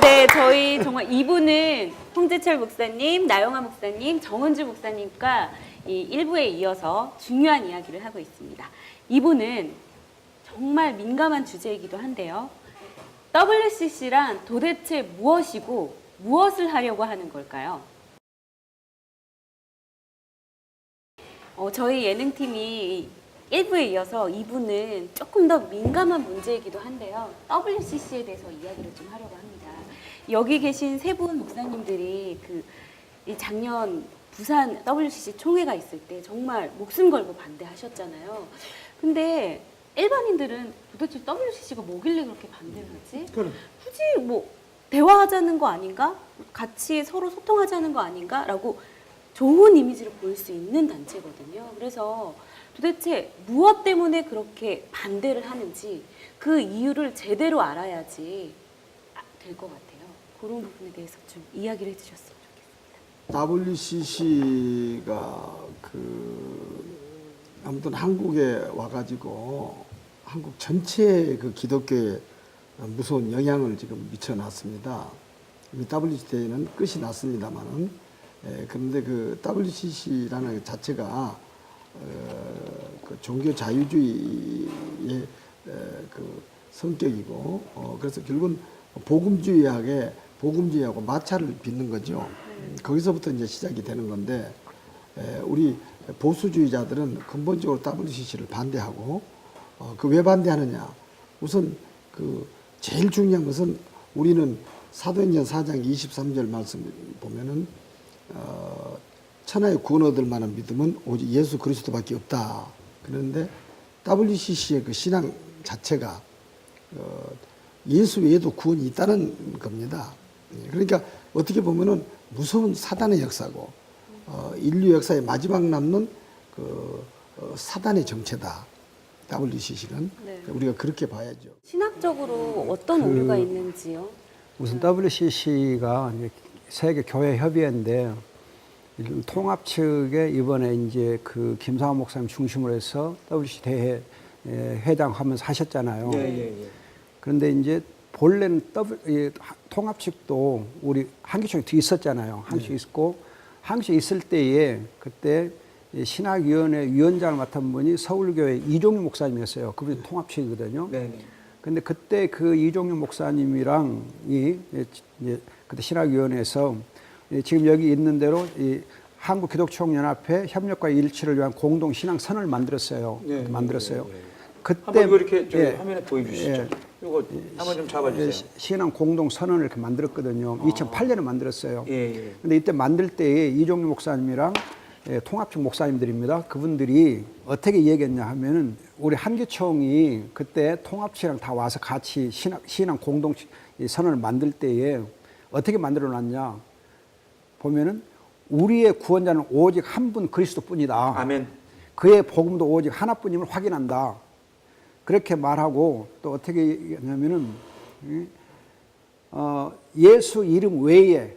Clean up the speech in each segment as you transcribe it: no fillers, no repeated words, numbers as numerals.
네, 저희 정말 이분은 홍재철 목사님, 나영아 목사님, 정은주 목사님과 이 1부에 이어서 중요한 이야기를 하고 있습니다. 이분은 정말 민감한 주제이기도 한데요. WCC란 도대체 무엇이고 무엇을 하려고 하는 걸까요? 저희 예능팀이 1부에 이어서 2부는 조금 더 민감한 문제이기도 한데요. WCC에 대해서 이야기를 좀 하려고 합니다. 여기 계신 세 분 목사님들이 이 작년 부산 WCC 총회가 있을 때 정말 목숨 걸고 반대하셨잖아요. 근데 일반인들은 도대체 WCC가 뭐길래 그렇게 반대를 하지? 굳이 뭐 대화하자는 거 아닌가? 같이 서로 소통하자는 거 아닌가? 라고 좋은 이미지를 보일 수 있는 단체거든요. 그래서 도대체 무엇 때문에 그렇게 반대를 하는지 그 이유를 제대로 알아야지 될 것 같아요. 그런 부분에 대해서 좀 이야기를 해주셨으면 좋겠습니다. WCC가 아무튼 한국에 와가지고 한국 전체의 그 기독교에 무서운 영향을 지금 미쳐놨습니다. WCC는 끝이 났습니다만은 그런데 그 WCC라는 그 자체가 그 종교 자유주의의 그 성격이고 그래서 결국은 복음주의하고 마찰을 빚는 거죠. 거기서부터 이제 시작이 되는 건데 우리 보수주의자들은 근본적으로 WCC를 반대하고 그 왜 반대하느냐? 우선 그 제일 중요한 것은 우리는 사도행전 4장 23절 말씀 보면은 천하의 구원 얻을 만한 믿음은 오직 예수 그리스도밖에 없다. 그런데 WCC의 그 신앙 자체가 예수 외에도 구원이 있다는 겁니다. 그러니까 어떻게 보면은 무서운 사단의 역사고 인류 역사의 마지막 남는 사단의 정체다. WCC는 네. 우리가 그렇게 봐야죠. 신학적으로 어떤 오류가 있는지요? 우선 WCC가 세계 교회 협의회인데 통합 측에 이번에 이제 그 김상환 목사님 중심으로 해서 WCC 대회 회장하면서 하셨잖아요. 그런데 이제 본래는 통합 측도 우리 한기총이 뒤에 있었잖아요. 한기총이 있었고 한기총이 있을 때에 그때 신학위원회 위원장을 맡은 분이 서울교회 이종유 목사님이었어요. 그분이 통합 측이거든요. 근데 그때 그 이종유 목사님이랑 그때 신학위원회에서 지금 여기 있는 대로 이 한국기독총연합회 협력과 일치를 위한 공동 신앙선을 만들었어요. 만들었어요. 그때 한번 이거 이렇게 저기 화면에 보여주시죠. 이거 한번 좀 잡아주세요. 신앙 공동 선언을 이렇게 만들었거든요. 2008년에 만들었어요. 예. 근데 이때 만들 때에 이종유 목사님이랑 통합측 목사님들입니다. 그분들이 어떻게 얘기했냐 하면은 우리 한기총이 그때 통합측이랑 다 와서 같이 신앙 공동 선언을 만들 때에 어떻게 만들어 놨냐 보면은 우리의 구원자는 오직 한 분 그리스도뿐이다. 아멘. 그의 복음도 오직 하나뿐임을 확인한다. 그렇게 말하고 또 어떻게 얘기하냐면은 예수 이름 외에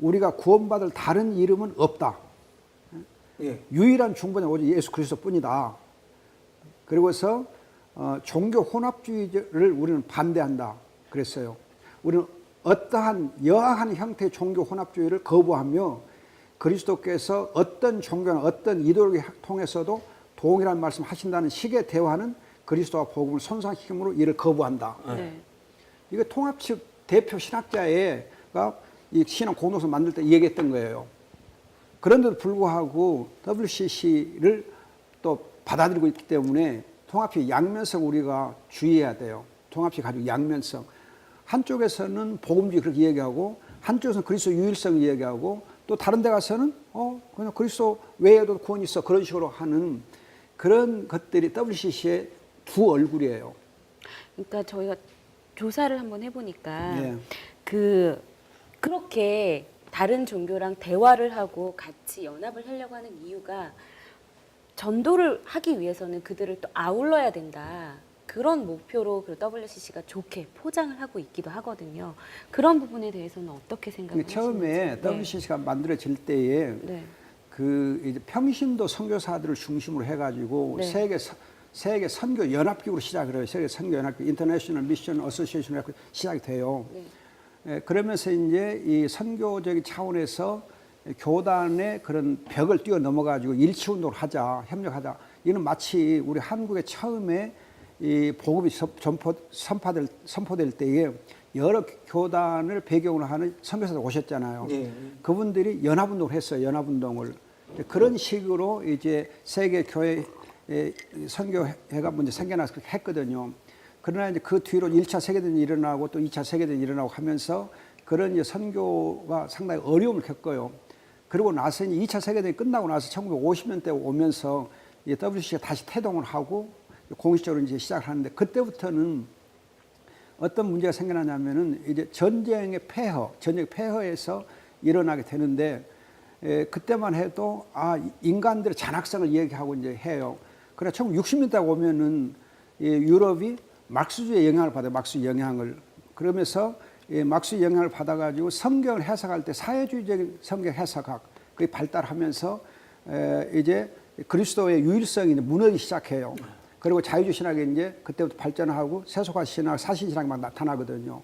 우리가 구원받을 다른 이름은 없다. 유일한 중보자 오직 예수 그리스도뿐이다. 그리고서 종교 혼합주의를 우리는 반대한다. 그랬어요. 우리는 어떠한 여하한 형태의 종교 혼합주의를 거부하며 그리스도께서 어떤 종교나 어떤 이데올로기 통해서도 동일한 말씀 하신다는 식의 대화는 그리스도와 복음을 손상시킴으로 이를 거부한다. 이거 통합 측 대표 신학자가 이 신앙 공동선 만들 때 얘기했던 거예요. 그런데도 불구하고 WCC를 또 받아들이고 있기 때문에 통합식 양면성 우리가 주의해야 돼요. 통합식 가지고 양면성. 한쪽에서는 복음주의 그렇게 얘기하고 한쪽에서는 그리스도 유일성 얘기하고 또 다른 데 가서는 그냥 그리스도 외에도 구원이 있어 그런 식으로 하는 그런 것들이 WCC의 두 얼굴이에요. 그러니까 저희가 조사를 한번 해보니까 예. 그렇게 다른 종교랑 대화를 하고 같이 연합을 하려고 하는 이유가 전도를 하기 위해서는 그들을 또 아울러야 된다. 그런 목표로 그 WCC가 좋게 포장을 하고 있기도 하거든요. 그런 부분에 대해서는 어떻게 생각하시는지. 처음에 WCC가 만들어질 때에 네. 그 이제 평신도 선교사들을 중심으로 해가지고 네. 세계 세계 선교 연합기구로 시작을 해요. 세계 선교 연합기구, 인터내셔널 미션 어소시에이션으로 시작이 돼요. 그러면서 이제 이 선교적인 차원에서 교단의 그런 벽을 뛰어넘어가지고 일치 운동을 하자, 협력하자. 이는 마치 우리 한국에 처음에 이 복음이 선포될 때에 여러 교단을 배경으로 하는 선교사들 오셨잖아요. 그분들이 연합운동을 했어요. 연합운동을. 그런 식으로 이제 세계 교회 선교회가 먼저 생겨나서 그렇게 했거든요. 그러나 이제 그 뒤로 1차 세계대전이 일어나고 또 2차 세계대전이 일어나고 하면서 그런 이제 선교가 상당히 어려움을 겪어요. 그리고 나서 이제 2차 세계대전이 끝나고 나서 1950년대 오면서 WCC가 다시 태동을 하고 공식적으로 이제 시작을 하는데 그때부터는 어떤 문제가 생겨나냐면은 이제 전쟁의 폐허에서 일어나게 되는데 그때만 해도 인간들의 잔악성을 얘기하고 이제 해요. 그러나 1960년대 오면은 유럽이 막스주의 영향을 받아요. 막스 영향을. 그러면서 막스 영향을 받아가지고 성경을 해석할 때 사회주의적인 성경 해석학 그게 발달하면서 이제 그리스도의 유일성이 이제 무너지기 시작해요. 그리고 자유주의 신학이 이제 그때부터 발전하고 세속화 신학, 사신 신학이 막 나타나거든요.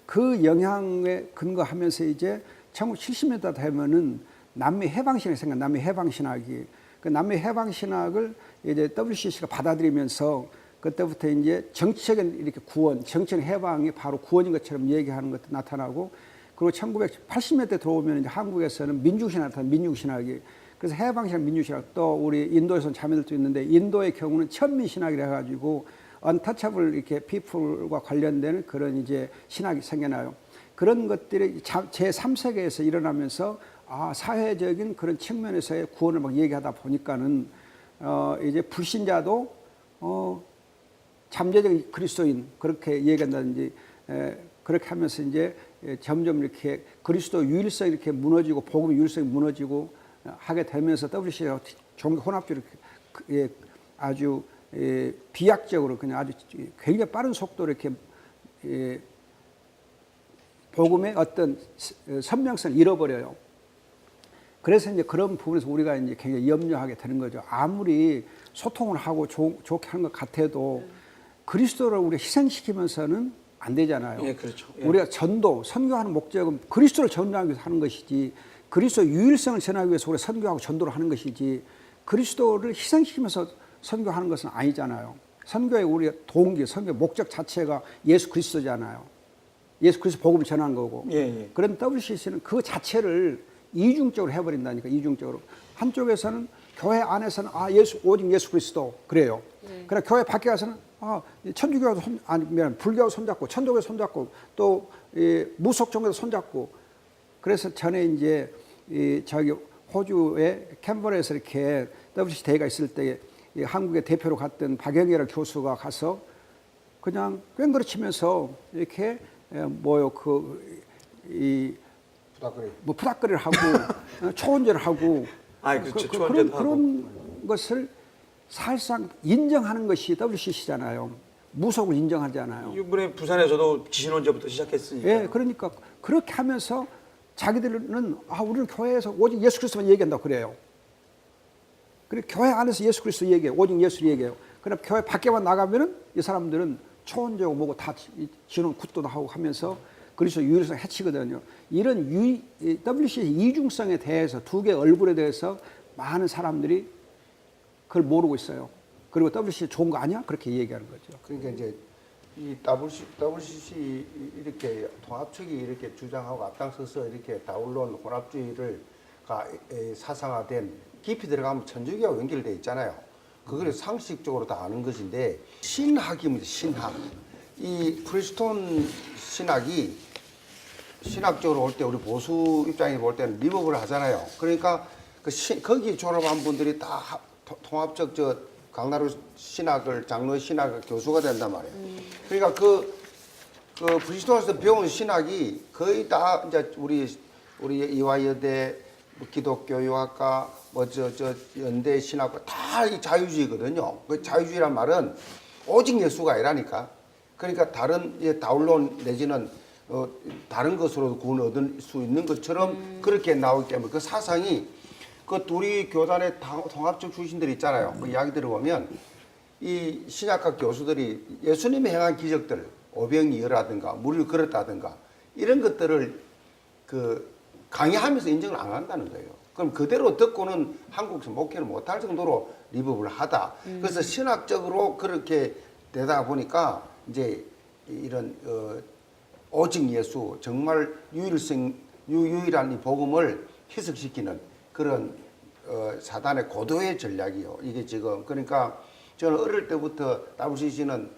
그 영향에 근거하면서 이제 1970년대 되면은 남미 해방 신학이 생겨. 남미 해방 신학이. 그 남미 해방 신학을 이제 WCC가 받아들이면서 그때부터 이제 정치적인 이렇게 구원, 정치적 해방이 바로 구원인 것처럼 얘기하는 것도 나타나고 그리고 1980년대 들어오면 이제 한국에서는 민중신학이 나타나 민중신학이 그래서 해방신학, 민주신학 또 우리 인도에서는 자매들도 있는데 인도의 경우는 천민신학이라 해가지고 언터처블 이렇게 피플과 관련되는 그런 이제 신학이 생겨나요. 그런 것들이 제3세계에서 일어나면서 사회적인 그런 측면에서의 구원을 막 얘기하다 보니까는 이제 불신자도 잠재적 그리스도인 그렇게 얘기한다든지 그렇게 하면서 이제 점점 이렇게 그리스도 유일성이 이렇게 무너지고 복음의 유일성이 무너지고 하게 되면서 WCC가 종교 혼합주의를 아주 비약적으로 그냥 아주 굉장히 빠른 속도로 이렇게 복음의 어떤 선명성을 잃어버려요. 그래서 이제 그런 부분에서 우리가 이제 굉장히 염려하게 되는 거죠. 아무리 소통을 하고 좋게 하는 것 같아도 그리스도를 우리가 희생시키면서는 안 되잖아요. 예, 그렇죠. 예. 우리가 선교하는 목적은 그리스도를 전하기 위해서 하는 것이지 그리스도의 유일성을 전하기 위해서 우리가 선교하고 전도를 하는 것이지 그리스도를 희생시키면서 선교하는 것은 아니잖아요. 선교의 우리의 동기, 선교의 목적 자체가 예수 그리스도잖아요. 예수 그리스도 복음을 전하는 거고. 그런 WCC는 그 자체를 이중적으로 해버린다니까. 이중적으로. 한쪽에서는 교회 안에서는 오직 예수 그리스도 그래요. 그러나 교회 밖에 가서는 천주교도 불교도 손잡고 천도교 손잡고 또 무속 종교도 손잡고 그래서 전에 이제 저기 호주의 캔버라에서 이렇게 WCC 대회가 있을 때 한국의 대표로 갔던 박영애라 교수가 가서 그냥 꽹그르치면서 이렇게 푸닥거리를 하고 초혼제를 하고 그렇죠. 초혼제도 하고 그런 것을 사실상 인정하는 것이 WCC잖아요. 무속을 인정하잖아요. 이번에 부산에서도 지신혼제부터 시작했으니까. 예, 그러니까 그렇게 하면서 자기들은 우리는 교회에서 오직 예수 그리스도만 얘기한다고 그래요. 그리고 교회 안에서 예수 그리스도 얘기해요. 오직 예수를 얘기해요. 그럼 교회 밖에만 나가면은 이 사람들은 초혼제고 뭐고 다 진혼 굿도도 하고 하면서 그리스도 유일성 해치거든요. 이런 WCC 이중성에 대해서 두 개의 얼굴에 대해서 많은 사람들이 그걸 모르고 있어요. 그리고 WCC 좋은 거 아니야? 그렇게 얘기하는 거죠. 그러니까 이제 이 WCC 이렇게 통합측이 이렇게 주장하고 앞장서서 이렇게 다울론 혼합주의를 사상화된 깊이 들어가면 천주교와 연결되어 있잖아요. 그걸 상식적으로 다 아는 것인데 신학입니다. 신학. 이 프리스톤 신학이 신학적으로 볼 때 우리 보수 입장에 볼 때는 리버블 하잖아요. 그러니까 거기 졸업한 분들이 다 통합적 강나루 신학을 장로 신학을 교수가 된단 말이에요. 그러니까 그 프리스톤에서 배운 신학이 거의 다 이제 우리 이화여대 기독교 유학과 연대 신학과 다 자유주의거든요. 그 자유주의란 말은 오직 예수가 아니라니까. 그러니까 다른 다울론 내지는 다른 것으로도 구원을 얻을 수 있는 것처럼 그렇게 나오기 때문에 그 사상이 우리 교단의 통합적 출신들이 있잖아요. 그 이야기 들어보면 이 신약학 교수들이 예수님이 행한 기적들, 오병이어라든가 물을 걸었다든가 이런 것들을 그 강의하면서 인정을 안 한다는 거예요. 그럼 그대로 듣고는 한국에서 목회를 못할 정도로 리뷰를 하다. 그래서 신학적으로 그렇게 되다 보니까 이제 이런 오직 예수 정말 유일한 이 복음을 희석시키는 그런 사단의 고도의 전략이요. 이게 지금 그러니까 저는 어릴 때부터 WCC는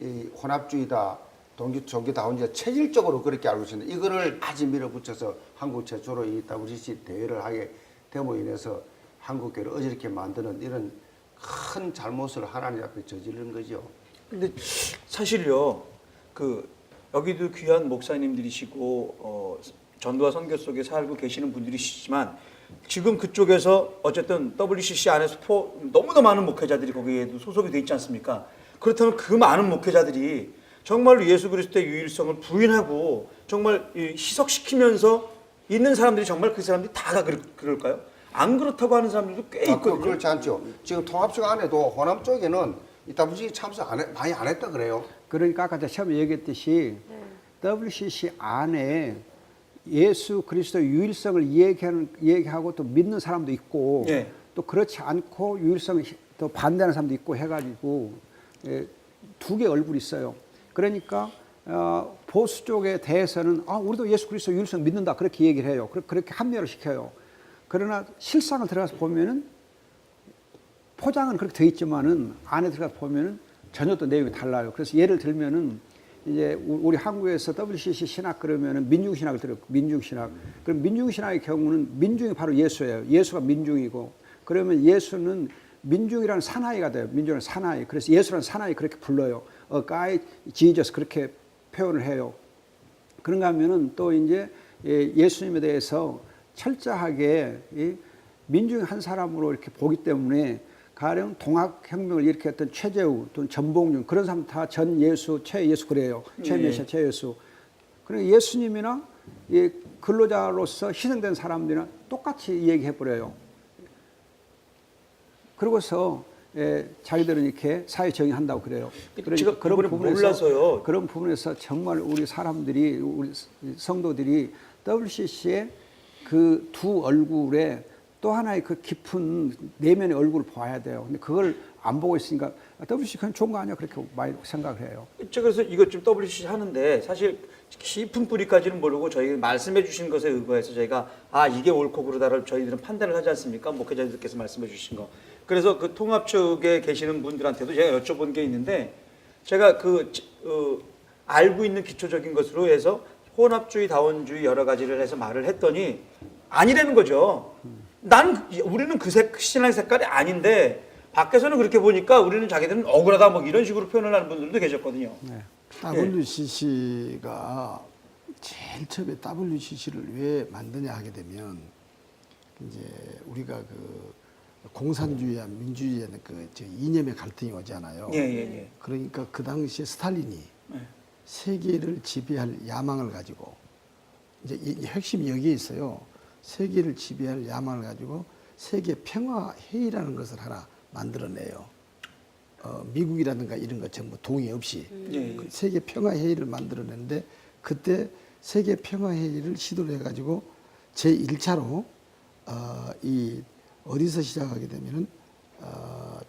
이 혼합주의다, 종교다운주의 체질적으로 그렇게 알고 있었는데 이거를 아주 밀어붙여서 한국 최초로 이 WCC 대회를 하게 됨으로 인해서 한국교회를 어지럽게 만드는 이런 큰 잘못을 하나님 앞에 저지른 거죠. 근데 사실요, 그 여기도 귀한 목사님들이시고 전도와 선교 속에 살고 계시는 분들이시지만 지금 그쪽에서 어쨌든 WCC 안에서 너무나 많은 목회자들이 거기에도 소속이 돼 있지 않습니까? 그렇다면 그 많은 목회자들이 정말로 예수 그리스도의 유일성을 부인하고 정말 희석시키면서 있는 사람들이 정말 그 사람들이 다 그럴까요? 안 그렇다고 하는 사람들도 꽤 있거든요. 그렇지 않죠. 지금 통합식 안에도 호남 쪽에는 이 WCC 참석 많이 안 했다 그래요. 그러니까 아까 제가 처음에 얘기했듯이 WCC 안에 예수 그리스도의 유일성을 얘기하고 또 믿는 사람도 있고 예. 또 그렇지 않고 유일성을 또 반대하는 사람도 있고 해가지고 두 개의 얼굴이 있어요. 그러니까 보수 쪽에 대해서는 우리도 예수 그리스도 유일성 믿는다 그렇게 얘기를 해요. 그렇게 합리화를 시켜요. 그러나 실상을 들어가서 보면은 포장은 그렇게 돼 있지만은 안에 들어가서 보면은 전혀 또 내용이 달라요. 그래서 예를 들면은 이제 우리 한국에서 WCC 신학 그러면은 민중신학을 들어요. 민중신학. 그럼 민중신학의 경우는 민중이 바로 예수예요. 예수가 민중이고 그러면 예수는 민중이라는 사나이가 돼요. 민중은 사나이. 그래서 예수라는 사나이 그렇게 불러요. guy Jesus 그렇게 표현을 해요. 그런가 하면은 또 이제 예수님에 대해서 철저하게 민중 한 사람으로 이렇게 보기 때문에 가령 동학혁명을 일으켰던 최재우 또는 전봉준 그런 사람 다 전 예수, 최 예수 그래요. 최 메시아, 최 예수. 그러니까 예수님이나 근로자로서 희생된 사람들이나 똑같이 얘기해버려요. 그러고서 자기들은 이렇게 사회 정의한다고 그래요. 제가 그런 부분에서 몰라서요. 그런 부분에서 정말 우리 사람들이 우리 성도들이 WCC의 그 두 얼굴에 또 하나의 그 깊은 내면의 얼굴을 봐야 돼요. 근데 그걸 안 보고 있으니까 WCC 그냥 좋은 거 아니야 그렇게 많이 생각을 해요. 그래서 이것 좀 WCC 하는데 사실 깊은 뿌리까지는 모르고 저희 말씀해 주신 것에 의거해서 저희가 이게 옳고 그르다를 저희들은 판단을 하지 않습니까? 목회자들께서 말씀해 주신 거. 그래서 그 통합 쪽에 계시는 분들한테도 제가 여쭤본 게 있는데 제가 알고 있는 기초적인 것으로 해서 혼합주의, 다원주의 여러 가지를 해서 말을 했더니 아니라는 거죠. 우리는 그 신앙 색깔이 아닌데 밖에서는 그렇게 보니까 우리는 자기들은 억울하다 뭐 이런 식으로 표현을 하는 분들도 계셨거든요. 네. WCC가 제일 처음에 WCC를 왜 만드냐 하게 되면 이제 우리가 그 공산주의와 민주주의에는 그 이념의 갈등이 오잖아요. 예. 그러니까 그 당시에 스탈린이 세계를 지배할 야망을 가지고 이제 이 핵심이 여기에 있어요. 세계를 지배할 야망을 가지고 세계 평화 회의라는 것을 하나 만들어내요. 미국이라든가 이런 것 전부 동의 없이 그 세계 평화 회의를 만들어냈는데 그때 세계 평화 회의를 시도를 해가지고 제 1차로 이 어디서 시작하게 되면은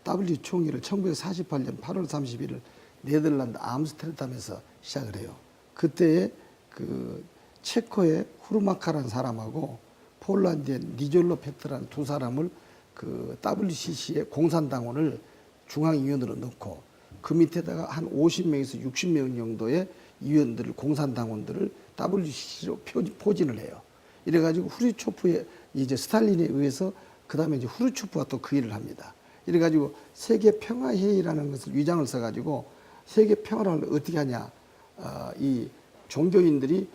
W 총회를 1948년 8월 31일 네덜란드 암스테르담에서 시작을 해요. 그때에 그 체코의 후르마카라는 사람하고 폴란드의 니졸로 페트라는 두 사람을 그 WCC의 공산당원을 중앙위원으로 넣고 그 밑에다가 한 50명에서 60명 정도의 위원들을 공산당원들을 WCC로 포진을 해요. 이래가지고 후르초프의 이제 스탈린에 의해서 그 다음에 이제 후르초프가 또 그 일을 합니다. 이래가지고 세계 평화회의라는 것을 위장을 써가지고 세계 평화를 어떻게 하냐. 이 종교인들이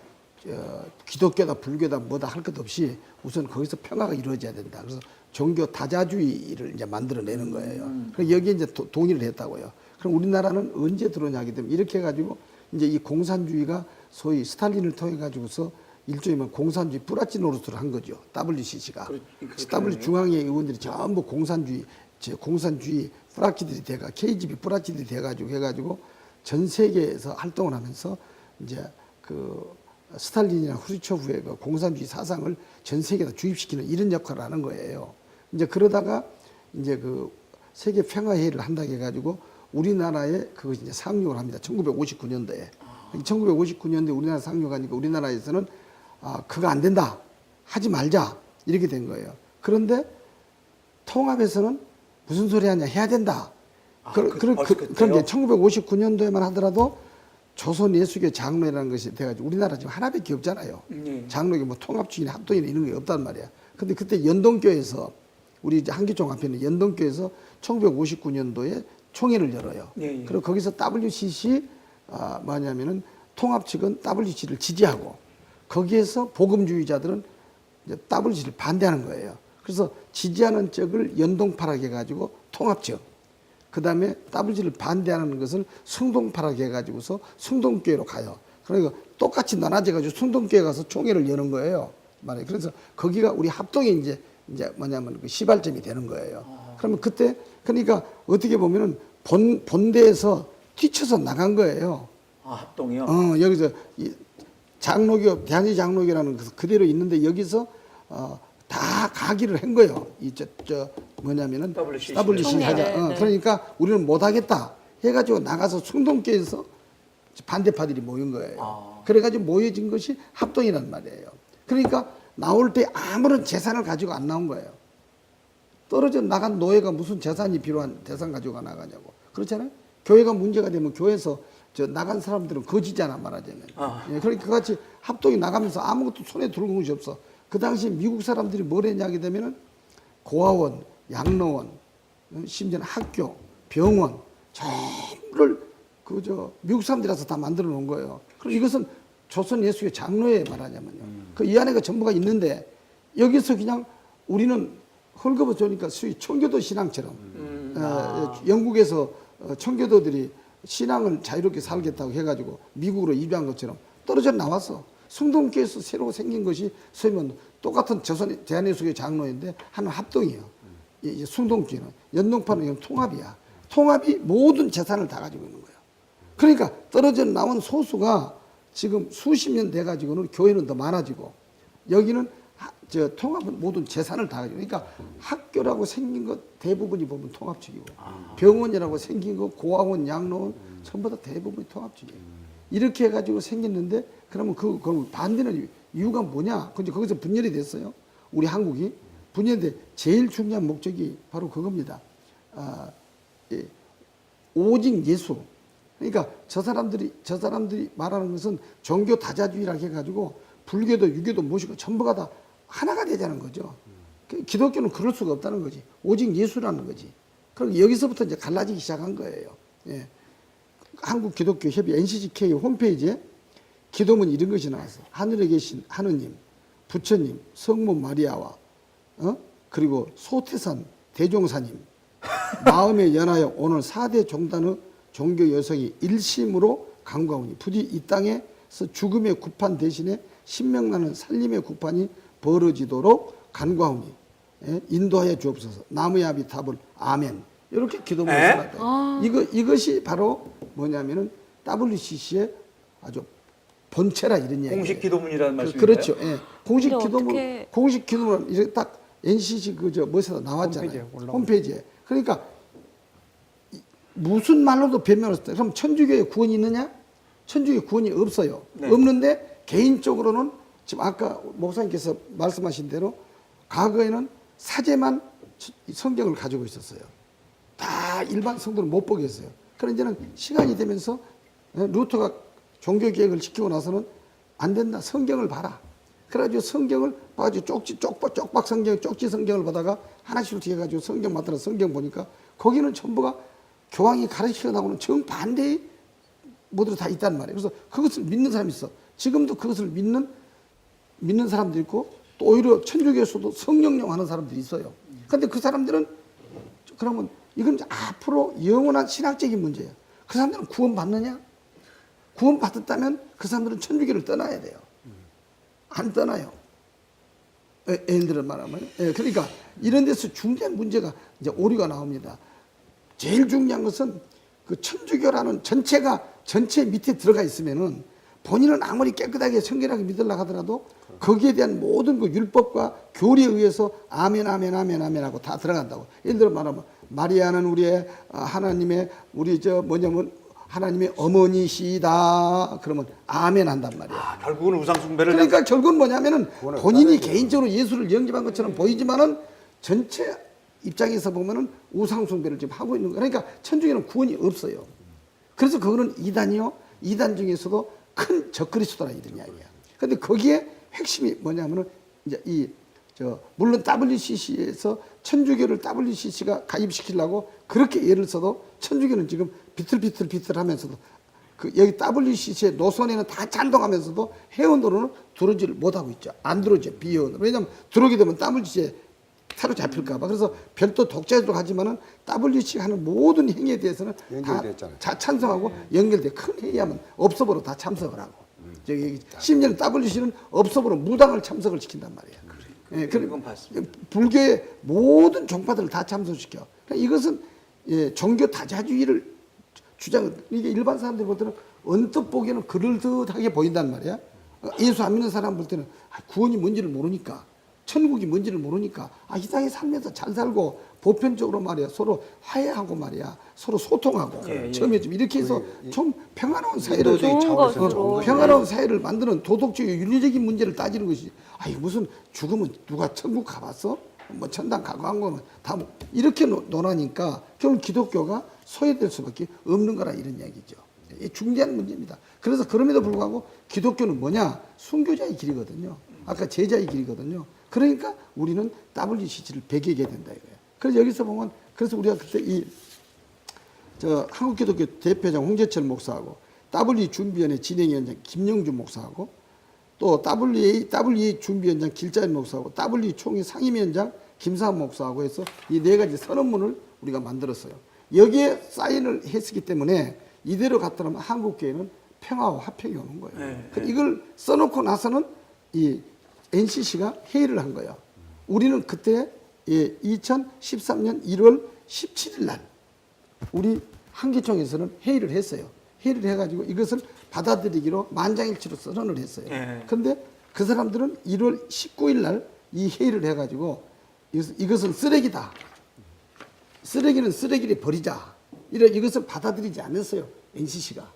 기독교다 불교다 뭐다 할 것 없이 우선 거기서 평화가 이루어져야 된다. 그래서 종교 다자주의를 이제 만들어내는 거예요. 그래서 여기에 이제 동의를 했다고요. 그럼 우리나라는 언제 들어오냐 하게 되면 이렇게 해가지고 이제 이 공산주의가 소위 스탈린을 통해 가지고서 일종의 공산주의 뿌라치 노릇을 한 거죠. WCC가. W 중앙회 의원들이 전부 공산주의 공산주의 뿌라치들이 KGB 뿌라치들이 해가지고 전 세계에서 활동을 하면서 이제 그 스탈린이나 후르초프의 그 공산주의 사상을 전 세계에다 주입시키는 이런 역할을 하는 거예요. 이제 그러다가 이제 그 세계 평화회의를 한다고 해가지고 우리나라에 그거 이제 상륙을 합니다. 1959년도에. 1959년도에 우리나라 상륙하니까 우리나라에서는 그거 안 된다. 하지 말자. 이렇게 된 거예요. 그런데 통합에서는 무슨 소리 하냐. 해야 된다. 그런데 1959년도에만 하더라도 조선예수교 장로회라는 것이 돼가지고 우리나라 지금 하나밖에 없잖아요. 장로교 뭐 통합주의나 합동이나 이런 게 없단 말이야. 근데 그때 연동교에서 우리 이제 한기총 앞에 있는 연동교에서 1959년도에 총회를 열어요. 그리고 거기서 WCC 뭐냐면은 통합 측은 WCC를 지지하고 거기에서 복음주의자들은 이제 WCC를 반대하는 거예요. 그래서 지지하는 쪽을 연동파라고 해가지고 통합 측, 그 다음에 WCC를 반대하는 것을 승동파라고 해가지고서 승동교회로 가요. 그러니까 똑같이 나눠져가지고 승동교회 가서 총회를 여는 거예요. 말이에요. 그래서 거기가 우리 합동이 이제 뭐냐면 그 시발점이 되는 거예요. 그러면 그때 그러니까 어떻게 보면은 본대에서 뛰쳐서 나간 거예요. 합동이요? 여기서 이 장로교, 대한민국 장로교라는 그대로 있는데 여기서 다 가기를 한 거예요. 뭐냐면은 WCC 하자. 네. 그러니까 우리는 못 하겠다 해가지고 나가서 승동교에서 반대파들이 모인 거예요. 그래가지고 모여진 것이 합동이란 말이에요. 그러니까 나올 때 아무런 재산을 가지고 안 나온 거예요. 떨어져 나간 노예가 무슨 재산이 필요한 재산 가지고 나가냐고. 그렇잖아요. 교회가 문제가 되면 교회에서 나간 사람들은 거지잖아 말하자면. 그러니까 그같이 합동이 나가면서 아무것도 손에 들고 온 것이 없어. 그 당시 미국 사람들이 뭘 했냐게 되면은 고아원, 양로원, 심지어는 학교, 병원 전부를 미국 사람들이라서 다 만들어 놓은 거예요. 그리고 이것은 조선 예수교 장로회 말하냐면요. 그 이 안에가 전부가 있는데 여기서 그냥 우리는 헐거워 주니까 수위 청교도 신앙처럼 영국에서 청교도들이 신앙을 자유롭게 살겠다고 해가지고 미국으로 이주한 것처럼 떨어져 나왔어. 승동교에서 새로 생긴 것이 소위 말하면 똑같은 대한예수교 장로인데 하는 합동이에요. 이 승동교는 연동파는 통합이야. 통합이 모든 재산을 다 가지고 있는 거예요. 그러니까 떨어져 나온 소수가 지금 수십 년 돼가지고는 교회는 더 많아지고 여기는 통합은 모든 재산을 다 가지고 그러니까 학교라고 생긴 것 대부분이 보면 통합측이고 병원이라고 생긴 거 고아원, 양로원 전부 다 대부분이 통합측이에요. 이렇게 해가지고 생겼는데 그러면 그럼 반대는 이유가 뭐냐? 근데 거기서 분열이 됐어요. 우리 한국이 분열돼 제일 중요한 목적이 바로 그겁니다. 오직 예수. 그러니까 저 사람들이 말하는 것은 종교 다자주의라고 해가지고 불교도 유교도 무엇이고 전부가 다 하나가 되자는 거죠. 기독교는 그럴 수가 없다는 거지. 오직 예수라는 거지. 그럼 여기서부터 이제 갈라지기 시작한 거예요. 예. 한국 기독교 협의 NCGK 홈페이지에 기도문 이런 것이 나왔어. 하늘에 계신 하느님, 부처님, 성모 마리아와 그리고 소태산 대종사님 마음에 연하여 오늘 4대 종단의 종교 여성이 일심으로 간구하오니 부디 이 땅에서 죽음의 구판 대신에 신명나는 살림의 구판이 벌어지도록 간구하오니 인도하여 주옵소서. 나무의 아비 답을 아멘. 이렇게 기도문을 써놨다. 이것이 바로 뭐냐면은 WCC의 아주 본체라 이런 얘기예요. 공식 기도문이라는 말씀인가요? 그렇죠. 예. 공식 기도문 이렇게 딱 NCC 뭐에서 나왔잖아요. 홈페이지에. 그러니까 무슨 말로도 변명을 했어요. 그럼 천주교에 구원이 있느냐? 천주교에 구원이 없어요. 네. 없는데 개인적으로는 지금 아까 목사님께서 말씀하신 대로 과거에는 사제만 성경을 가지고 있었어요. 다 일반 성도는 못 보게 했어요. 그런데 이제는 시간이 되면서 루터가 종교개혁을 시키고 나서는 안 된다. 성경을 봐라. 그래가지고 성경을 봐가지고 쪽박 성경, 쪽지 성경을 보다가 하나씩 해가지고 성경 맡아서 성경 보니까 거기는 전부가 교황이 가르치려 나오는 정반대의 모두로 다 있단 말이에요. 그래서 그것을 믿는 사람이 있어. 지금도 그것을 믿는 사람들이 있고 또 오히려 천주교에서도 성령령 하는 사람들이 있어요. 그런데 그 사람들은 그러면 이건 앞으로 영원한 신학적인 문제예요. 그 사람들은 구원받느냐? 구원받았다면 그 사람들은 천주교를 떠나야 돼요. 안 떠나요. 예를 들어 말하면 그러니까 이런 데서 중대한 문제가 이제 오류가 나옵니다. 제일 중요한 것은 그 천주교라는 전체 밑에 들어가 있으면은 본인은 아무리 깨끗하게 청결하게 믿으려고 하더라도 거기에 대한 모든 그 율법과 교리에 의해서 아멘 아멘 아멘 아멘 하고 다 들어간다고. 예를 들어 말하면 마리아는 우리의 하나님의 우리 저 뭐냐면 하나님의 어머니시다 그러면 아멘 한단 말이야. 아, 결국은 우상 숭배를 그러니까 결국은 뭐냐면은 본인이 개인적으로 예수를 영접한 것처럼 보이지만은 전체 입장에서 보면은 우상 숭배를 지금 하고 있는 거야. 그러니까 천주교는 구원이 없어요. 그래서 그거는 이단이요. 이단 중에서도 큰 적그리스도라 이런 이야기야. 근데 거기에 핵심이 뭐냐면은 이제 물론 WCC에서 천주교를 WCC가 가입시키려고 그렇게 예를 써도 천주교는 지금 비틀비틀 하면서도 그 여기 WCC의 노선에는 다 찬동하면서도 회원으로는 들어오지를 못하고 있죠. 안 들어오죠. 비회원으로. 왜냐하면 들어오게 되면 WCC에 사로잡힐까봐. 그래서 별도 독자적으로 하지만은 WCC가 하는 모든 행위에 대해서는 다 찬성하고 연결돼. 큰 회의하면 업소보로 다 참석을 하고. 저기 심지어는 WCC는 업소보로 무당을 참석을 시킨단 말이야. 예, 그건 봤습니다. 불교의 모든 종파들을 다 참석시켜. 그러니까 이것은 종교 다자주의를 주장을 이게 일반 사람들 볼 때는 언뜻 보기에는 그럴듯하게 보인단 말이야. 예수 안 믿는 사람 볼 때는 구원이 뭔지를 모르니까, 천국이 뭔지를 모르니까 이 땅에 살면서 잘 살고 보편적으로 말이야 서로 화해하고 말이야 서로 소통하고 처음에 좀 이렇게 해서 좀 평화로운 사회를 좋은 것으로. 평화로운 사회를 만드는 도덕적인 윤리적인 문제를 따지는 것이 무슨 죽으면 누가 천국 가봤어? 뭐 천당 가고 한 거는 다 뭐 이렇게 논하니까 결국 기독교가 소외될 수밖에 없는 거라 이런 이야기죠. 이 중대한 문제입니다. 그래서 그럼에도 불구하고 기독교는 뭐냐? 순교자의 길이거든요. 아까 제자의 길이거든요. 그러니까 우리는 WCC를 배기하게 된다 이거예요. 그래서 여기서 보면 그래서 우리가 그때 한국기독교 대표장 홍재철 목사하고 WE 준비위원회 진행위원장 김영주 목사하고 또 WE 준비위원장 길자인 목사하고 WE 총회 상임위원장 김사한 목사하고 해서 이 네 가지 선언문을 우리가 만들었어요. 여기에 사인을 했기 때문에 이대로 갔더라면 한국교회는 평화와 화평이 오는 거예요. 이걸 써놓고 나서는 이 NCC가 회의를 한 거예요. 우리는 그때 2013년 1월 17일 날 우리 한기총에서는 회의를 했어요. 회의를 해가지고 이것을 받아들이기로 만장일치로 선언을 했어요. 그런데 그 사람들은 1월 19일 날 이 회의를 해가지고 이것은 쓰레기다. 쓰레기는 쓰레기를 버리자. 이것을 받아들이지 않았어요. NCC가.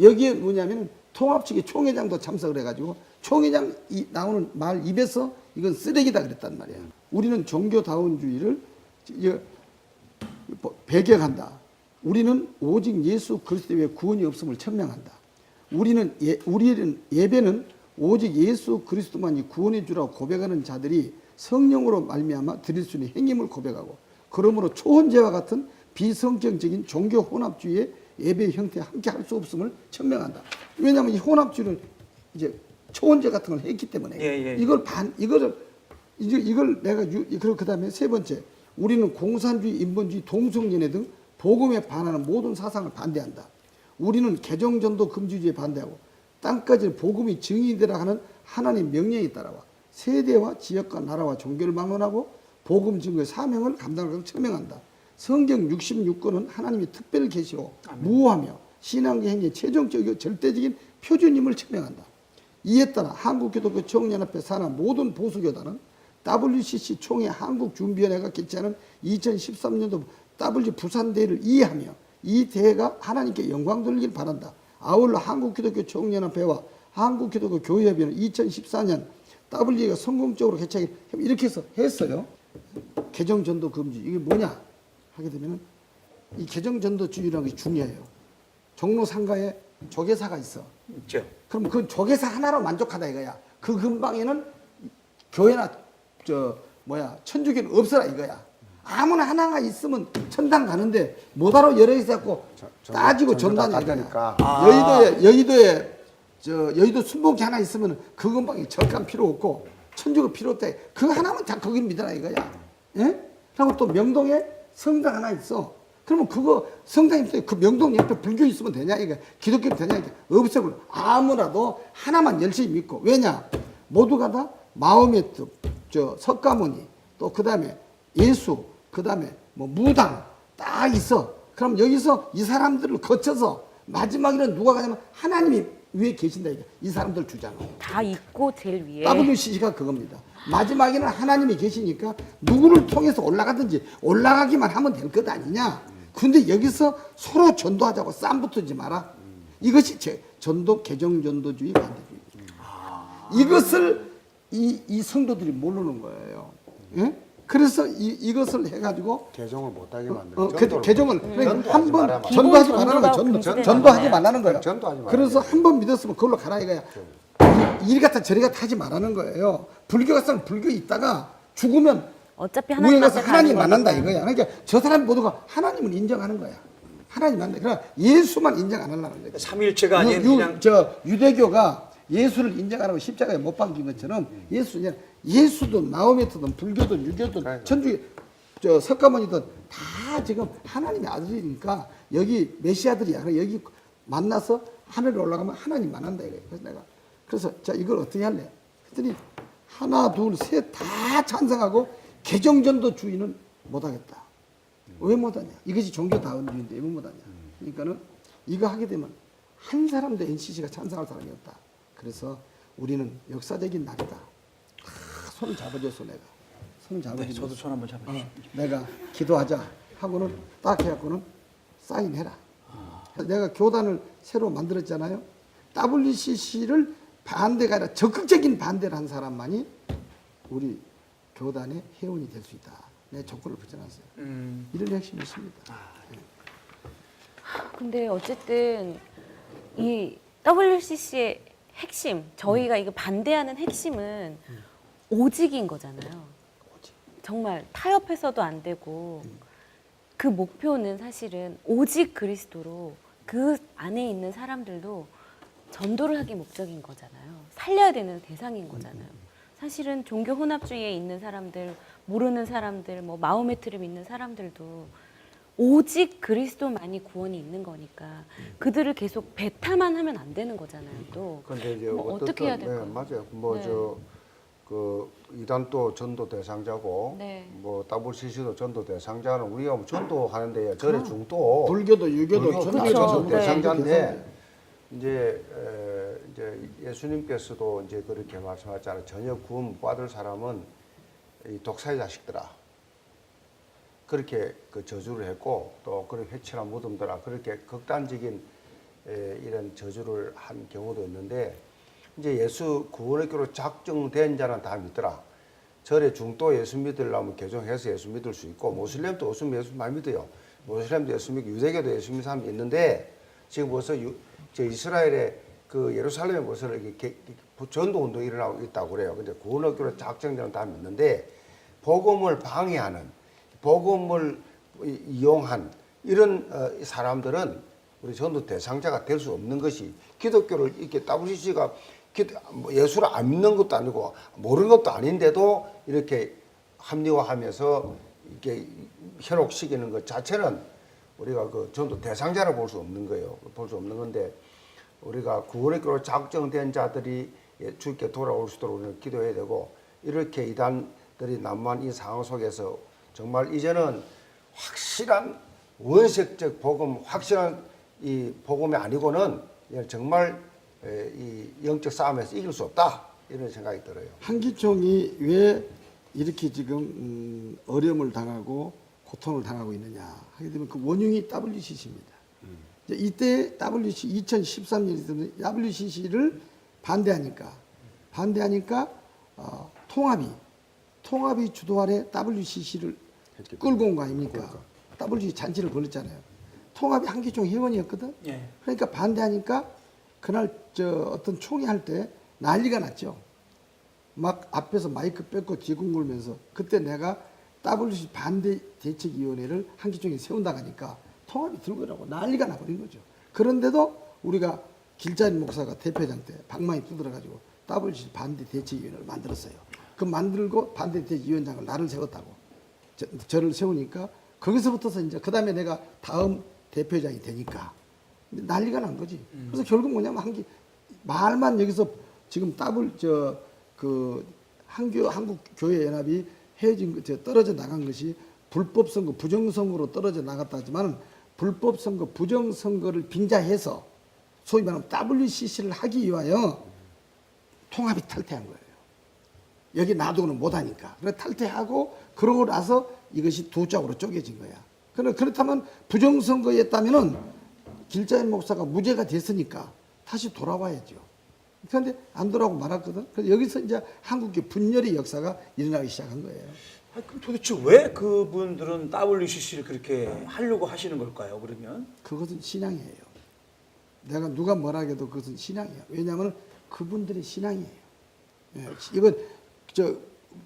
여기에 뭐냐면 통합 측의 총회장도 참석을 해가지고 총회장 나오는 말 입에서 이건 쓰레기다 그랬단 말이에요. 우리는 종교다원주의를 배격한다. 우리는 오직 예수 그리스도 외에 구원이 없음을 천명한다. 우리는 예배는 오직 예수 그리스도만이 구원해 주라고 고백하는 자들이 성령으로 말미암아 드릴 수 있는 행임을 고백하고 그러므로 초혼제와 같은 비성경적인 종교 혼합주의의 예배 형태에 함께 할 수 없음을 천명한다. 왜냐하면 이 혼합주의는 이제 초혼제 같은 걸 했기 때문에 이걸 내가 그리고 그다음에 세 번째 우리는 공산주의, 인본주의, 동성연애 등 복음에 반하는 모든 사상을 반대한다. 우리는 개정전도 금지주의에 반대하고 땅까지 복음이 증인되라 하는 하나님 명령에 따라와 세대와 지역과 나라와 종교를 막론하고 복음 증거의 사명을 감당하고 천명한다. 성경 66권은 하나님의 특별 계시로 무호하며 신앙의 행위의 최종적이고 절대적인 표준임을 천명한다. 이에 따라 한국기독교 총연합회 산하 모든 보수교단은 WCC 총회 한국준비위원회가 개최하는 2013년도 W 부산대회를 이해하며 이 대회가 하나님께 영광 돌리길 바란다. 아울러 한국기독교 총연합회와 한국기독교 교회협의회는 2014년 WE가 성공적으로 개최하기 이렇게 해서 했어요. 개정전도 금지. 이게 뭐냐 하게 되면 이 개정전도주의라는 게 중요해요. 종로 상가에 조계사가 있어. 있죠. 그럼 그 조계사 하나로 만족하다 이거야. 그 근방에는 교회나 천주교는 없어라 이거야. 아무나 하나가 있으면 천당 가는데 뭐하러 여러 개 있고 따지고 전단이 가니까. 여의도에 여의도 순복이 하나 있으면 그 근방에 절간 필요 없고 천주교 필요 없다. 그 하나면 다 거기를 믿어라 이거야. 예? 그리고 또 명동에 성당 하나 있어. 그러면 그거 성당 있을 때 그 명동 옆에 불교 있으면 되냐 이거 기독교 되냐 이게 없애고 아무라도 하나만 열심히 믿고 왜냐 모두가 다 마음의 뜻 석가모니, 또 그다음에 예수, 그다음에 뭐 무당 딱 있어. 그럼 여기서 이 사람들을 거쳐서 마지막에는 누가 가냐면 하나님이 위에 계신다 이게. 이 사람들 주장은 다 있고 제일 위에. WCC가 그겁니다. 마지막에는 하나님이 계시니까 누구를 통해서 올라가든지 올라가기만 하면 될 것 아니냐. 근데 여기서 서로 전도하자고 싸움 붙지 마라. 이것이 개정전도주의 반대주의. 이것을 이 성도들이 모르는 거예요. 예? 그래서 이것을 해가지고 개종을 못하게 만드는 개정을 전도하지 한번 말아라. 전도하지 기본 말라는 거야. 전도가 전도하지 금지되는 말라는 거야. 전도하지 말아야 그래서 돼. 한 번 믿었으면 그걸로 가라 이거야. 이리 갔다 저리 갔다 하지 말라는 거예요. 불교 가서 불교 있다가 죽으면 어차피 우에 하나님 가서 앞에 하나님 가는 만난다 거니까. 이거야. 그러니까 저 사람 모두가 하나님을 인정하는 거야. 하나님 만난다. 그러나 예수만 인정 안 하려는 거지. 삼위일체가 아닌 그냥 유대교가 예수를 인정하라고 십자가에 못 박힌 것처럼 예수도 마호메트든 불교든 유교든 그러니까. 천주교 석가모니든 다 지금 하나님의 아들이니까 여기 메시아들이야. 그래 여기 만나서 하늘에 올라가면 하나님 만난다 이거야. 그래서 자 이걸 어떻게 할래? 그랬더니 하나 둘 셋 다 찬성하고 개정전도주의는 못하겠다. 왜 못하냐? 이것이 종교다운주의인데 왜 못하냐? 그러니까는 이거 하게 되면 한 사람도 NCC가 찬성할 사람이 없다. 그래서 우리는 역사적인 날이다. 손 잡아줘서 내가 손 잡아줘서 네, 저도 손 한번 잡아주시죠. 내가 기도하자 하고는 딱 해갖고는 사인해라. 내가 교단을 새로 만들었잖아요. WCC를 반대가 아니라 적극적인 반대를 한 사람만이 우리 교단의 회원이 될 수 있다. 내 조건을 붙여놨어요. 이런 핵심이 있습니다. 근데 어쨌든 이 WCC의 핵심, 저희가 이거 반대하는 핵심은 오직인 거잖아요. 정말 타협해서도 안 되고 그 목표는 사실은 오직 그리스도로 그 안에 있는 사람들도 전도를 하기 목적인 거잖아요. 살려야 되는 대상인 거잖아요. 사실은 종교 혼합주의에 있는 사람들, 모르는 사람들, 뭐 마호메트를 믿는 사람들도 오직 그리스도만이 구원이 있는 거니까 그들을 계속 배타만 하면 안 되는 거잖아요. 또 근데 이제 뭐 어떻게 해야 될까요? 네, 맞아요. 뭐 네. 그 이단도 전도 대상자고 네. 뭐 WCC도 전도 대상자는 우리가 뭐 전도하는데 절의 중도 불교도 유교도 불교, 천주교 그렇죠. 전도 네. 대상자인데 이제 예수님께서도 이제 그렇게 말씀하셨잖아요. 전혀 구원 못 받을 사람은 이 독사의 자식들아. 그렇게 그 저주를 했고 또 그런 회칠한 무덤들아 그렇게 극단적인 이런 저주를 한 경우도 있는데 이제 예수 구원의 교로 작정된 자는 다 믿더라. 절에 중도 예수 믿으려면 개종해서 예수 믿을 수 있고 모슬렘도 예수 많이 믿어요. 모슬렘도 예수 믿고 유대교도 예수 믿는 사람이 있는데 지금 벌써 이스라엘의 그 예루살렘에 벌써 이렇게 전도 운동이 일어나고 있다고 그래요. 근데 구원의 교로 작정되는 다 믿는데 복음을 방해하는 복음을 이용한 이런 사람들은 우리 전도 대상자가 될 수 없는 것이 기독교를 이렇게 WCC가 예수를 안 믿는 것도 아니고 모르는 것도 아닌데도 이렇게 합리화하면서 이렇게 현혹시키는 것 자체는 우리가 그 전도 대상자를 볼 수 없는 거예요. 볼 수 없는 건데 우리가 구원의 교로 작정된 자들이 주께 돌아올 수 있도록 우리는 기도해야 되고 이렇게 이단들이 난무한 이 상황 속에서 정말 이제는 확실한 원색적 복음, 확실한 이 복음이 아니고는 정말 이 영적 싸움에서 이길 수 없다 이런 생각이 들어요. 한기총이 왜 이렇게 지금 어려움을 당하고 고통을 당하고 있느냐 하게 되면 그 원흉이 WCC입니다. 이때 WCC 2013년에 WCC를 반대하니까 통합이 주도 아래 WCC를 끌고 온 거 아닙니까? WCC 잔치를 벌였잖아요. 통합이 한기총 회원이었거든. 예. 그러니까 반대하니까 그날 어떤 총회 할 때 난리가 났죠. 막 앞에서 마이크 뺏고 뒤궁굴면서 그때 내가 WCC 반대 대책위원회를 한기총에 세운다고 하니까 통합이 들고 오라고 난리가 나버린 거죠. 그런데도 우리가 길자인 목사가 대표장 때 방망이 두드려가지고 WCC 반대 대책위원회를 만들었어요. 그 만들고 반대 대책위원장을 나를 세웠다고. 저를 세우니까 거기서부터서 이제 그 다음에 내가 다음 대표장이 되니까 난리가 난 거지. 그래서 결국 뭐냐면 말만 여기서 지금 한국 교회 연합이 떨어져 나간 것이 불법 선거, 부정 선거로 떨어져 나갔다 하지만 불법 선거, 부정 선거를 빙자해서 소위 말하면 WCC를 하기 위하여 통합이 탈퇴한 거예요. 여기 놔두고는 못하니까. 그래 탈퇴하고 그러고 나서 이것이 두 짝으로 쪼개진 거야. 그렇다면 부정선거였다면은 길자연 목사가 무죄가 됐으니까 다시 돌아와야죠. 그런데 안 돌아오고 말았거든. 그래서 여기서 이제 한국의 분열의 역사가 일어나기 시작한 거예요. 그럼 도대체 왜 그분들은 WCC를 그렇게 하려고 하시는 걸까요? 그러면 그것은 신앙이에요. 내가 누가 뭐라 해도 그것은 신앙이에요. 왜냐하면 그분들의 신앙이에요. 예, 이건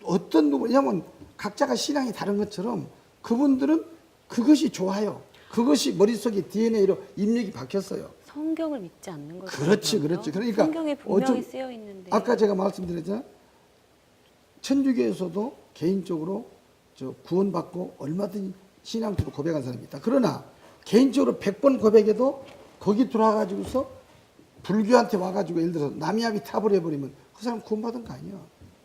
어떤 누구냐면 각자가 신앙이 다른 것처럼 그분들은 그것이 좋아요. 그것이 머릿속에 DNA로 입력이 박혔어요. 성경을 믿지 않는 거죠. 그렇지. 그러니까 성경에 분명히 쓰여 있는데. 아까 제가 말씀드렸잖아요. 천주교에서도 개인적으로 구원받고 얼마든지 신앙적으로 고백한 사람이 있다. 그러나 개인적으로 100번 고백해도 거기 들어와가지고서 불교한테 와가지고 예를 들어서 남이압이 탑을 해버리면 그 사람 구원받은 거 아니야.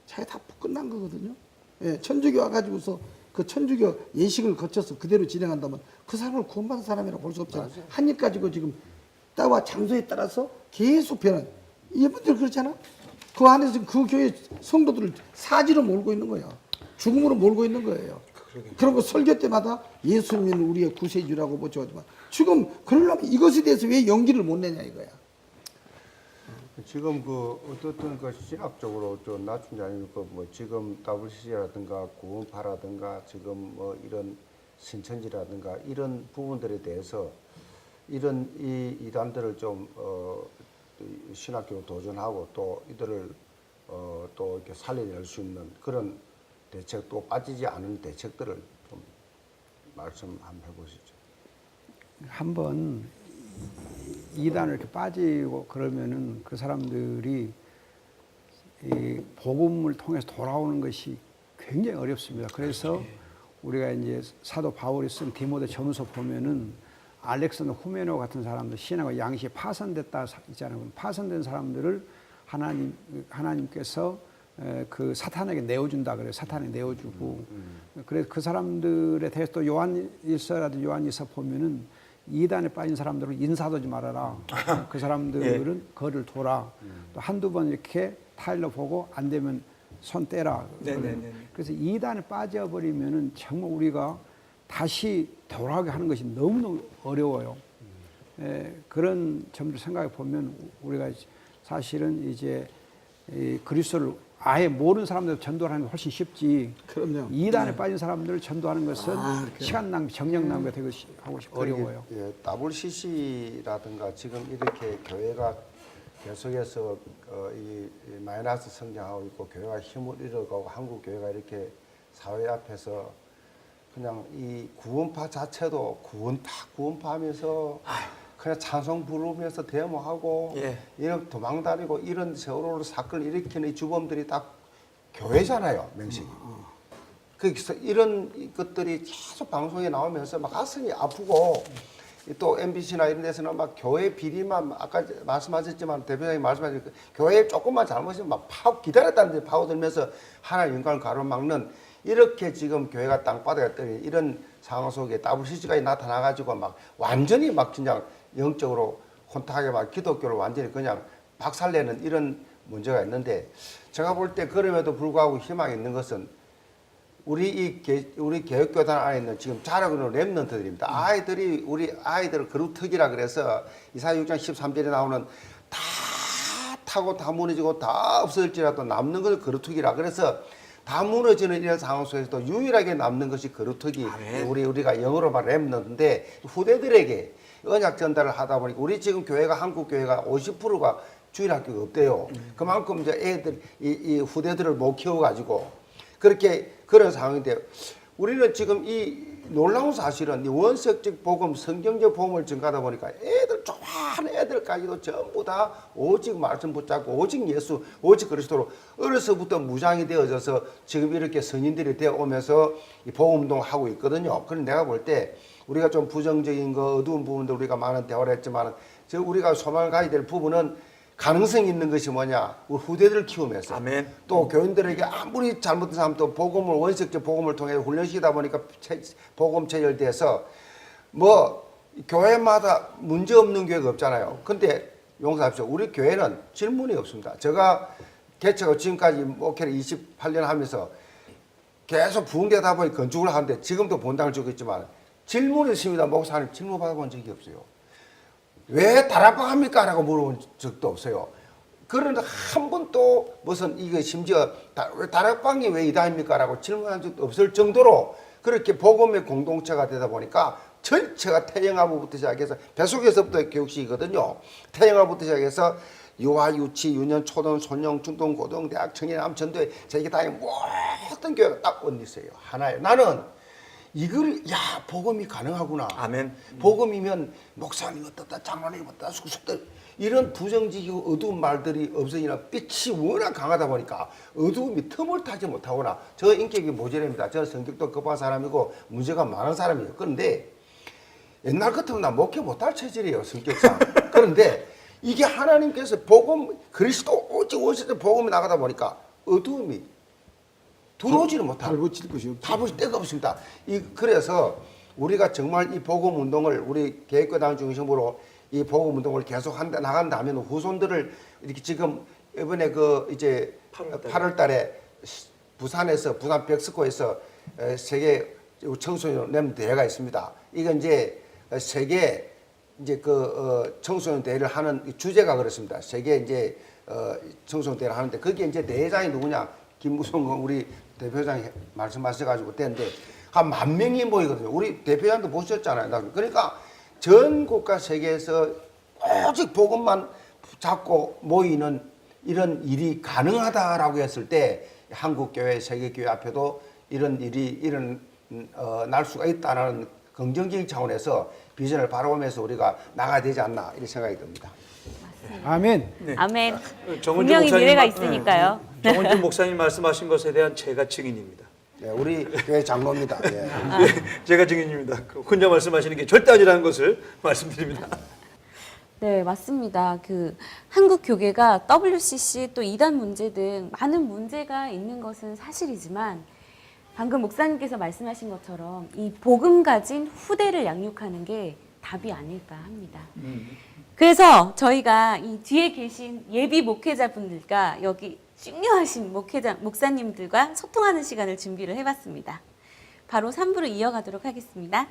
자기 다 끝난 거거든요. 예, 천주교 와가지고서 그 천주교 예식을 거쳐서 그대로 진행한다면 그 사람을 구원받은 사람이라고 볼 수 없잖아. 한입 가지고 지금 때와 장소에 따라서 계속 변한. 이분들 그렇잖아. 그 안에서 지금 그 교회 성도들을 사지로 몰고 있는 거야. 죽음으로 몰고 있는 거예요. 그리고 설교 때마다 예수님은 우리의 구세주라고 보지만 지금 그러려면 이것에 대해서 왜 용기를 못 내냐 이거야. 지금 그 어떻든 그 신학적으로 좀 낮춘 게 아니고 뭐 지금 WCC라든가 구원파라든가 지금 뭐 이런 신천지라든가 이런 부분들에 대해서 이런 이 이단들을 좀 신학교로 도전하고 또 이들을 또 이렇게 살려낼 수 있는 그런 대책 또 빠지지 않은 대책들을 좀 말씀 한번 해보시죠. 한번 이단을 이렇게 빠지고 그러면은 그 사람들이 이 복음을 통해서 돌아오는 것이 굉장히 어렵습니다. 그래서 우리가 이제 사도 바울이 쓴 디모데 전후서 보면은 알렉산더 후메네오 같은 사람들 신앙과 양식이 파손됐다 있잖아요. 파손된 사람들을 하나님께서 그 사탄에게 내어준다 그래요. 사탄에 내어주고 그래서 그 사람들에 대해서 또 요한일서라든지 요한일서 보면은 이단에 빠진 사람들은 인사하지 말아라. 그 사람들은 거를 둬라. 또 한두 번 이렇게 타일러 보고 안 되면 손 떼라. 그래서 이단에 빠져버리면은 정말 우리가 다시 돌아오게 하는 것이 너무너무 어려워요. 그런 점들 생각해 보면 우리가 사실은 이제 그리스도를 아예 모르는 사람들 전도하는 게 훨씬 쉽지. 그럼요. 이단에 빠진 사람들을 전도하는 것은 시간 낭비, 정력 낭비가 되고 하고 어려워요. 예, WCC라든가 지금 이렇게 교회가 계속해서 이 마이너스 성장하고 있고 교회가 힘을 잃어가고 한국 교회가 이렇게 사회 앞에서 그냥 이 구원파 자체도 구원파하면서 그냥 찬송 부르면서 데모하고 이런 도망다니고 이런 세월호 사건을 일으키는 이 주범들이 다 교회잖아요, 명식이. 그래서 이런 것들이 계속 방송에 나오면서 막 가슴이 아프고 또 MBC나 이런 데서는 막 교회 비리만 아까 말씀하셨지만 대표장님 말씀하신 교회 조금만 잘못이면 막 기다렸다는 데 파고들면서 하나의 영광을 가로막는 이렇게 지금 교회가 땅바닥에 떨어진 이런 상황 속에 WCC가 나타나가지고 막 완전히 막 진짜 영적으로 혼탁하게 막 기독교를 완전히 그냥 박살내는 이런 문제가 있는데 제가 볼 때 그럼에도 불구하고 희망이 있는 것은 우리 개혁교단 안에 있는 지금 자라고 있는 랩런트들입니다. 우리 아이들 그루터기라 그래서 이사야 6장 13절에 나오는 다 타고 다 무너지고 다 없어질지라도 남는 걸 그루터기라 그래서 다 무너지는 이런 상황 속에서도 유일하게 남는 것이 그루터기 우리가 영어로 말하면 랩런트인데 후대들에게 언약 전달을 하다 보니까 우리 지금 교회가 한국 교회가 50%가 주일 학교가 없대요. 그만큼 이제 애들 이 후대들을 못 키워가지고 그렇게 그런 상황인데 우리는 지금 이 놀라운 사실은 이 원색적 복음, 성경적 복음을 증가하다 보니까 애들 좋아하는 애들까지도 전부 다 오직 말씀 붙잡고 오직 예수, 오직 그리스도로 어려서부터 무장이 되어져서 지금 이렇게 성인들이 되어 오면서 이 복음운동을 하고 있거든요. 그럼 내가 볼 때 우리가 좀 부정적인 거 어두운 부분도 우리가 많은 대화를 했지만 저 우리가 소망을 가져야 될 부분은 가능성이 있는 것이 뭐냐? 우리 후대들을 키우면서 아멘. 또 교인들에게 아무리 잘못된 사람도 복음을 원색적 복음을 통해 훈련시키다 보니까 복음 체결돼서 뭐 교회마다 문제 없는 교회가 없잖아요. 근데 용서합시오. 우리 교회는 질문이 없습니다. 제가 개척하고 지금까지 목회를 28년 하면서 계속 부흥되다 보니 건축을 하는데 지금도 본당을 주고 있지만 질문이 있습니다. 목사님 질문 받아본 적이 없어요. 왜 다락방 합니까? 라고 물어본 적도 없어요. 그런데 한 번도 무슨 이거 심지어 왜 다락방이 왜 이다입니까? 라고 질문한 적도 없을 정도로 그렇게 복음의 공동체가 되다 보니까 전체가 태영아부부터 시작해서 뱃속에서부터 교육식이거든요. 태영아부터 시작해서 유아, 유치, 유년, 초등, 소년, 중등, 고등, 대학, 청년, 남천도에 저기 다니는 모든 교회가 딱 언니 있어요. 하나예요. 나는 이걸 복음이 가능하구나. 아멘. 복음이면 목사님 어떻다, 장로님 어떻다, 숙숙들 이런 부정직이고 어두운 말들이 없으니까 빛이 워낙 강하다 보니까 어두움이 틈을 타지 못하거나 저 인격이 모자랍니다. 저는 성격도 급한 사람이고 문제가 많은 사람이에요. 그런데 옛날 같으면 나 목회 못할 체질이에요, 성격상. 그런데 이게 하나님께서 복음, 그리스도 오직 원수의 복음이 나가다 보니까 어두움이 들어오지는 못하고 달붙일 것이 없죠. 답을 데가 없습니다. 그래서 우리가 정말 이 복음 운동을 우리 계획과당 중심으로 이 복음 운동을 계속 나간다면 후손들을 이렇게 지금 이번에 그 이제 8월 달에 부산에서 부산 벽스코에서 세계 청소년 렘 대회가 있습니다. 이건 이제 세계 이제 그 청소년 대회를 하는 주제가 그렇습니다. 세계 이제 청소년 대회를 하는데 거기에 이제 대회장이 누구냐? 김무성 우리 대표장이 말씀하셔가지고 됐는데 한 10,000명이 모이거든요. 우리 대표장도 보셨잖아요. 그러니까 전 국가 세계에서 오직 복음만 잡고 모이는 이런 일이 가능하다라고 했을 때 한국 교회, 세계 교회 앞에도 이런 일이 날 수가 있다는 긍정적인 차원에서 비전을 바라보면서 우리가 나가야 되지 않나 이런 생각이 듭니다. 아멘. 네. 아멘. 정은주 분명히 목사님 미래가 있으니까요. 정은주 목사님 말씀하신 것에 대한 제가 증인입니다. 네, 우리 교회 장로입니다. 예. 네, 제가 증인입니다. 혼자 말씀하시는 게 절대 아니라는 것을 말씀드립니다. 네, 맞습니다. 그 한국 교계가 WCC 또 이단 문제 등 많은 문제가 있는 것은 사실이지만 방금 목사님께서 말씀하신 것처럼 이 복음 가진 후대를 양육하는 게 답이 아닐까 합니다. 그래서 저희가 이 뒤에 계신 예비 목회자분들과 여기 중요하신 목사님들과 소통하는 시간을 준비를 해봤습니다. 바로 3부로 이어가도록 하겠습니다.